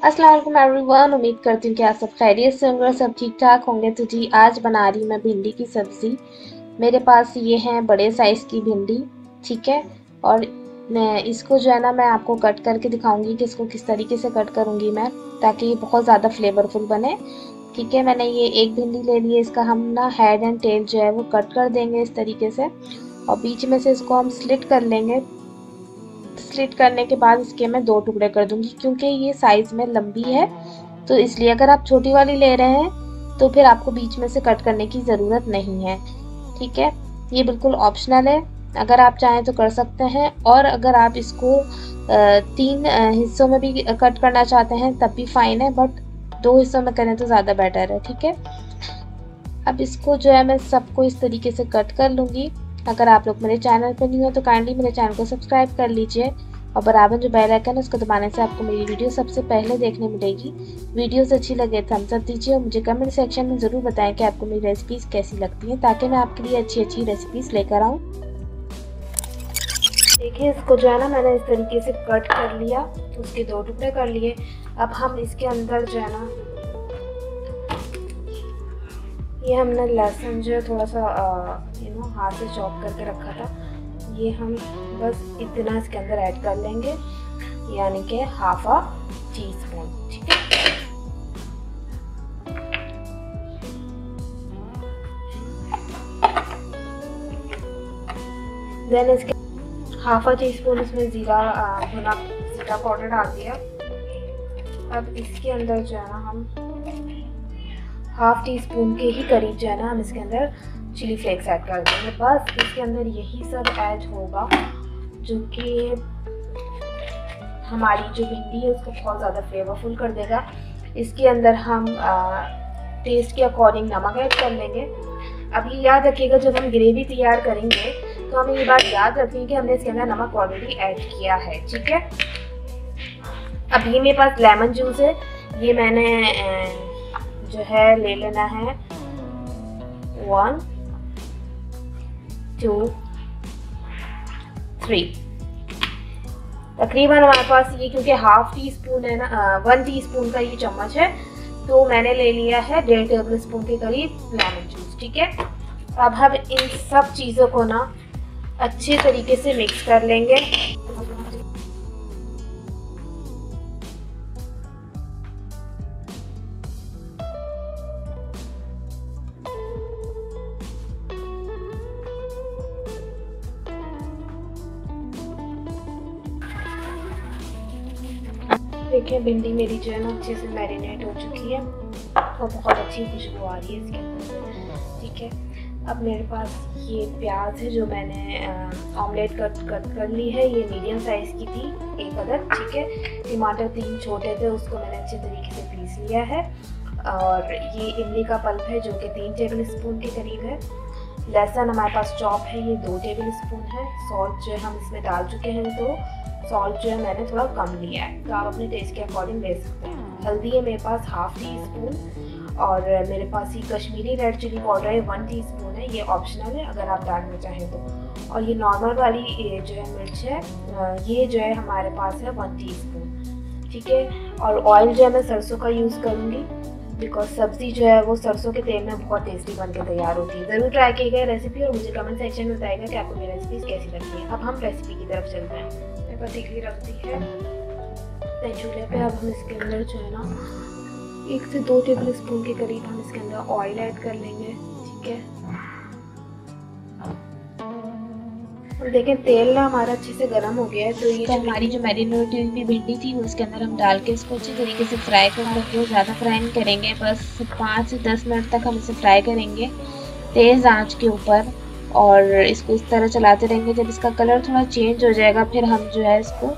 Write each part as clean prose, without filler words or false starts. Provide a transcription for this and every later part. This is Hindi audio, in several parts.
अस्सलाम वालेकुम एवरीवन। उम्मीद करती हूँ कि आप सब खैरियत से होंगे और सब ठीक ठाक होंगे। तो जी आज बना रही मैं भिंडी की सब्ज़ी। मेरे पास ये हैं बड़े साइज़ की भिंडी, ठीक है। और मैं इसको जो है ना मैं आपको कट करके दिखाऊंगी कि इसको किस तरीके से कट करूँगी मैं, ताकि ये बहुत ज़्यादा फ्लेवरफुल बने। ठीक है, मैंने ये एक भिंडी ले ली है। इसका हम ना हेड एंड टेल जो है वो कट कर देंगे इस तरीके से, और बीच में से इसको हम स्लिट कर लेंगे। स्लिट करने के बाद इसके मैं दो टुकड़े कर दूंगी, क्योंकि ये साइज में लंबी है तो इसलिए। अगर आप छोटी वाली ले रहे हैं तो फिर आपको बीच में से कट करने की ज़रूरत नहीं है, ठीक है। ये बिल्कुल ऑप्शनल है, अगर आप चाहें तो कर सकते हैं। और अगर आप इसको तीन हिस्सों में भी कट करना चाहते हैं तब भी फाइन है, बट दो हिस्सों में करें तो ज़्यादा बेटर है, ठीक है। अब इसको जो है मैं सबको इस तरीके से कट कर लूँगी। अगर आप लोग मेरे चैनल पर न्यू हो तो काइंडली मेरे चैनल को सब्सक्राइब कर लीजिए, और बराबर जो बेल आइकन है उसको दबाने से आपको मेरी वीडियो सबसे पहले देखने मिलेगी। वीडियोस अच्छी लगे थम्स अप दीजिए, और मुझे कमेंट सेक्शन में ज़रूर बताएं कि आपको मेरी रेसिपीज़ कैसी लगती हैं, ताकि मैं आपके लिए अच्छी अच्छी रेसिपीज़ लेकर आऊँ। देखिए, इसको जो है ना मैंने इस तरीके से कट कर लिया, उसके दो टुकड़े कर लिए। अब हम इसके अंदर जो है ना, ये हमने लहसुन जो है थोड़ा सा हाथ से चॉप करके रखा था, ये हम बस इतना इसके अंदर ऐड कर लेंगे, यानी कि हाफ अ टी स्पून, ठीक है। देन इसके हाफ अ टी स्पून इसमें जीरा पाउडर डाल दिया। अब इसके अंदर जो है ना हम हाफ टी स्पून के ही करीब जो है ना हम इसके अंदर चिली फ्लेक्स ऐड कर देंगे। बस इसके अंदर यही सब ऐड होगा, जो कि हमारी जो भिंडी है उसको बहुत ज़्यादा फ्लेवरफुल कर देगा। इसके अंदर हम टेस्ट के अकॉर्डिंग नमक ऐड कर लेंगे। अब ये याद रखिएगा, जब हम ग्रेवी तैयार करेंगे तो हमें ये बात याद रखनी है कि हमने इसके अंदर नमक ऑलरेडी ऐड किया है, ठीक है। अब ये मेरे पास लेमन जूस है, ये मैंने जो है ले लेना है 1 2 3 तकरीबन हमारे पास ये, क्योंकि हाफ टी स्पून है ना, 1 टीस्पून का ये चम्मच है, तो मैंने ले लिया है 1.5 टेबल स्पून के करीब लेमन जूस, ठीक है। अब हम इन सब चीज़ों को ना अच्छे तरीके से मिक्स कर लेंगे। देखिए, भिंडी मेरी जो है ना अच्छे से मैरिनेट हो चुकी है और बहुत अच्छी खुशबू आ रही है इसके अंदर, ठीक है। अब मेरे पास ये प्याज है जो मैंने ऑमलेट कट कर ली है, ये मीडियम साइज़ की थी, एक अदद, ठीक है। टमाटर 3 छोटे थे, उसको मैंने अच्छे तरीके से पीस लिया है। और ये इमली का पल्प है जो कि 3 टेबल स्पून के करीब है। लहसुन हमारे पास चॉप है, ये 2 टेबल स्पून है। सॉल्ट जो है हम इसमें डाल चुके हैं, तो सॉल्ट जो है मैंने थोड़ा कम लिया है, तो आप अपने टेस्ट के अकॉर्डिंग ले सकते हैं। हल्दी है मेरे पास हाफ टी स्पून, और मेरे पास ये कश्मीरी रेड चिली पाउडर है 1 टीस्पून है, ये ऑप्शनल है अगर आप डालना चाहें तो। और ये नॉर्मल वाली ये जो है मिर्च है, ये जो है हमारे पास है 1 टीस्पून, ठीक है। और ऑयल जो है मैं सरसों का यूज़ करूँगी, बिकॉज सब्ज़ी जो है वो सरसों के तेल में बहुत टेस्टी बन के तैयार होती है। ज़रूर ट्राई कीजिएगा रेसिपी, और मुझे कमेंट सेक्शन में बताइएगा कि आपको मेरी रेसिपीज़ कैसी लगती है। अब हम रेसिपी की तरफ चलते हैं। मेरे पास एक ही रखती है चूल्हे पे। अब हम इसके अंदर जो है ना 1 से 2 टेबल स्पून के करीब हम इसके अंदर ऑयल ऐड कर लेंगे, ठीक है। और देखें, तेल ना हमारा अच्छे से गर्म हो गया है, तो ये हमारी जो मैरिनेट हुई भिंडी थी वो उसके अंदर हम डाल के इसको अच्छी तरीके से फ्राई कर लेंगे। ज़्यादा फ्राई नहीं करेंगे, बस 5 से 10 मिनट तक हम इसे फ्राई करेंगे तेज़ आंच के ऊपर, और इसको इस तरह चलाते रहेंगे। जब इसका कलर थोड़ा चेंज हो जाएगा फिर हम जो है इसको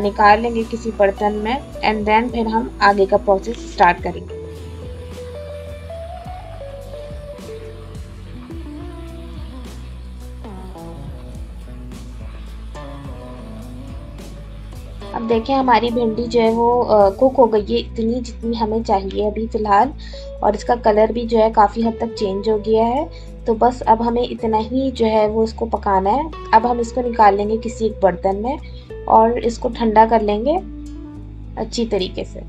निकाल लेंगे किसी बर्तन में, एंड देन फिर हम आगे का प्रोसेस स्टार्ट करेंगे। अब देखें, हमारी भिंडी जो है वो कुक हो गई है, इतनी जितनी हमें चाहिए अभी फ़िलहाल, और इसका कलर भी जो है काफ़ी हद तक चेंज हो गया है। तो बस अब हमें इतना ही जो है वो इसको पकाना है। अब हम इसको निकाल लेंगे किसी एक बर्तन में और इसको ठंडा कर लेंगे। अच्छी तरीके से।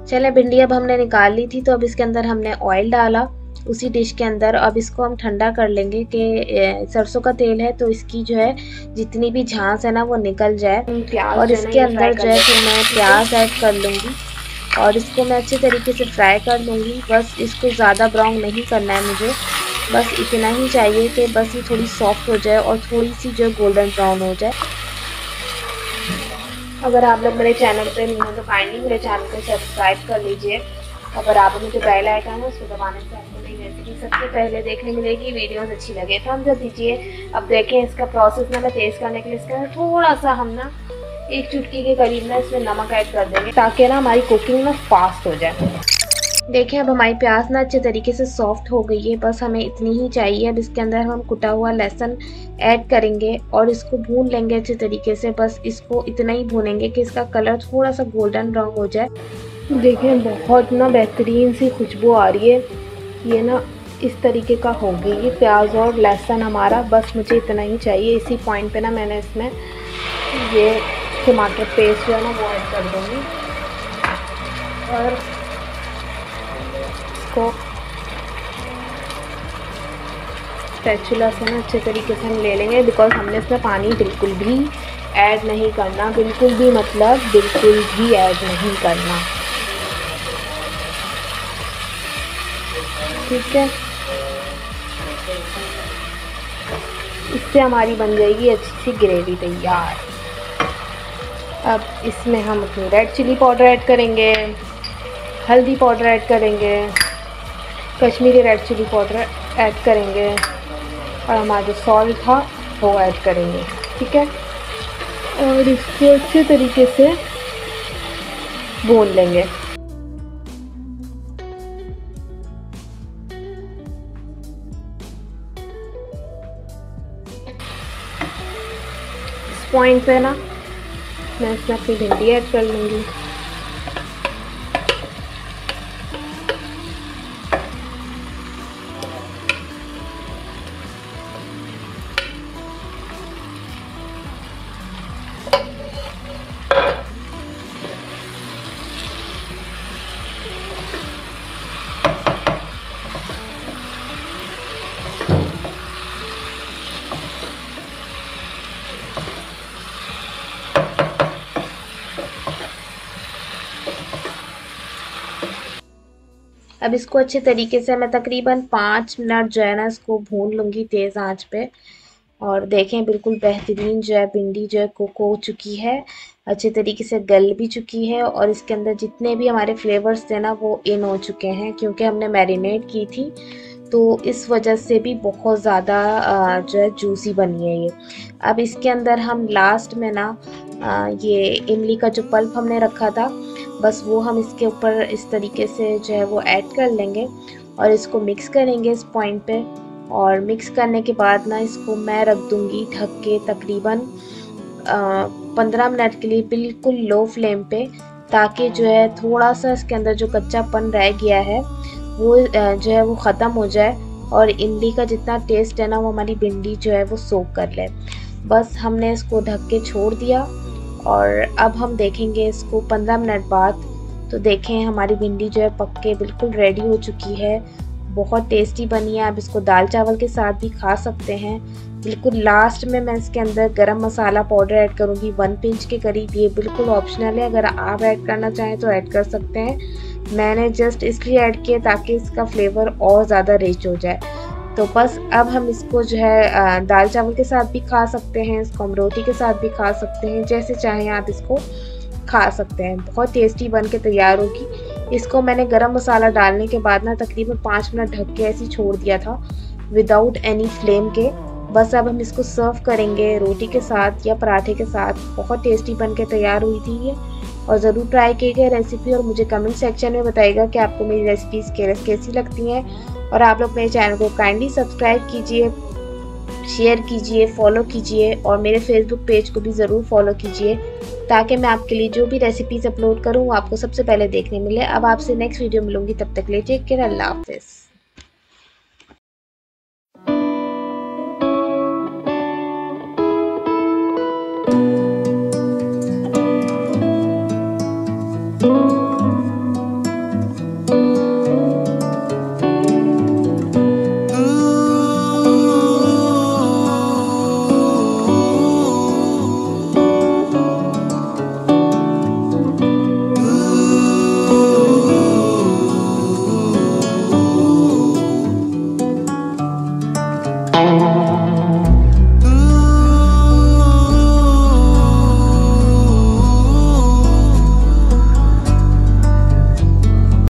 चले भिंडी अब हमने निकाल ली थी, तो अब इसके अंदर हमने ऑयल डाला उसी डिश के अंदर। अब इसको हम ठंडा कर लेंगे कि सरसों का तेल है तो इसकी जो है जितनी भी झांस है ना वो निकल जाए। और इसके अंदर जो है फिर मैं प्याज ऐड कर लूँगी और इसको मैं अच्छे तरीके से फ्राई कर लूँगी। बस इसको ज़्यादा ब्राउन नहीं करना है मुझे, बस इतना ही चाहिए कि बस ये थोड़ी सॉफ्ट हो जाए और थोड़ी सी जो गोल्डन ब्राउन हो जाए। अगर आप लोग मेरे चैनल पे नहीं हो तो काइंडली मेरे चैनल को सब्सक्राइब कर लीजिए और बराबर में जो बेल आइकन है उसको दबाने से आपको नई रेसिपी सबसे पहले देखने मिलेगी। वीडियोस अच्छी लगे तो हम कर दीजिए। अब देखें इसका प्रोसेस ना, मैं तेज़ करने के लिए इसके अंदर थोड़ा सा हम ना 1 चुटकी के करीब ना इसमें नमक ऐड कर देंगे ताकि ना हमारी कुकिंग ना फास्ट हो जाए। देखिए अब हमारी प्याज ना अच्छे तरीके से सॉफ्ट हो गई है, बस हमें इतनी ही चाहिए। अब इसके अंदर हम कुटा हुआ लहसुन ऐड करेंगे और इसको भून लेंगे अच्छे तरीके से। बस इसको इतना ही भूनेंगे कि इसका कलर थोड़ा सा गोल्डन ब्राउन हो जाए। देखिए बहुत ना बेहतरीन सी खुशबू आ रही है, ये ना इस तरीके का हो गई ये प्याज और लहसुन हमारा। बस मुझे इतना ही चाहिए। इसी पॉइंट पे ना मैंने इसमें ये टमाटर पेस्ट जो है ना वो ऐड कर दूँगी और इसको स्पैचुला से ना अच्छे तरीके से हम ले लेंगे, बिकॉज हमने इसमें पानी बिल्कुल भी ऐड नहीं करना, बिल्कुल भी मतलब बिल्कुल भी ऐड नहीं करना, ठीक है। इससे हमारी बन जाएगी अच्छी सी ग्रेवी तैयार। अब इसमें हम अपनी रेड चिली पाउडर ऐड करेंगे, हल्दी पाउडर ऐड करेंगे, Kashmiri red chilli powder add करेंगे और हमारा जो सॉल्ट था वो ऐड करेंगे, ठीक है। और इसको अच्छे तरीके से भून लेंगे। इस पॉइंट पे ना मैं इसमें अपनी भिंडी ऐड कर लूँगी। अब इसको अच्छे तरीके से मैं तकरीबन 5 मिनट जो है ना इसको भून लूँगी तेज़ आंच पे। और देखें बिल्कुल बेहतरीन जो है भिंडी जो है कुक हो चुकी है, अच्छे तरीके से गल भी चुकी है और इसके अंदर जितने भी हमारे फ्लेवर्स थे ना वो इन हो चुके हैं, क्योंकि हमने मैरिनेट की थी तो इस वजह से भी बहुत ज़्यादा जो है जूसी बनी है ये। अब इसके अंदर हम लास्ट में ना ये इमली का जो पल्प हमने रखा था बस वो हम इसके ऊपर इस तरीके से जो है वो ऐड कर लेंगे और इसको मिक्स करेंगे इस पॉइंट पे। और मिक्स करने के बाद ना इसको मैं रख दूँगी ढक के तकरीबन 15 मिनट के लिए बिल्कुल लो फ्लेम पे, ताकि जो है थोड़ा सा इसके अंदर जो कच्चापन रह गया है वो जो है वो ख़त्म हो जाए और इमली का जितना टेस्ट है ना वो हमारी भिंडी जो है वो सोक कर ले। बस हमने इसको ढक के छोड़ दिया और अब हम देखेंगे इसको 15 मिनट बाद। तो देखें हमारी भिंडी जो है पक के बिल्कुल रेडी हो चुकी है, बहुत टेस्टी बनी है। आप इसको दाल चावल के साथ भी खा सकते हैं। बिल्कुल लास्ट में मैं इसके अंदर गरम मसाला पाउडर ऐड करूँगी 1 पिंच के करीब, ये बिल्कुल ऑप्शनल है, अगर आप ऐड करना चाहें तो ऐड कर सकते हैं। मैंने जस्ट इसलिए ऐड किया ताकि इसका फ्लेवर और ज़्यादा रिच हो जाए। तो बस अब हम इसको जो है दाल चावल के साथ भी खा सकते हैं, इसको हम रोटी के साथ भी खा सकते हैं, जैसे चाहें आप इसको खा सकते हैं। बहुत टेस्टी बन के तैयार होगी। इसको मैंने गरम मसाला डालने के बाद ना तकरीबन 5 मिनट ढक के ऐसे ही छोड़ दिया था विदाउट एनी फ्लेम के। बस अब हम इसको सर्व करेंगे रोटी के साथ या पराठे के साथ। बहुत टेस्टी बन के तैयार हुई थी ये, और ज़रूर ट्राई कीजिए रेसिपी और मुझे कमेंट सेक्शन में बताइएगा कि आपको मेरी रेसिपीज़ कैसी लगती हैं। और आप लोग मेरे चैनल को काइंडली सब्सक्राइब कीजिए, शेयर कीजिए, फॉलो कीजिए और मेरे फेसबुक पेज को भी ज़रूर फॉलो कीजिए, ताकि मैं आपके लिए जो भी रेसिपीज़ अपलोड करूँ आपको सबसे पहले देखने मिले। अब आपसे नेक्स्ट वीडियो मिलूंगी, तब तक ले टेक केयर, अल्लाह हाफिज़। है।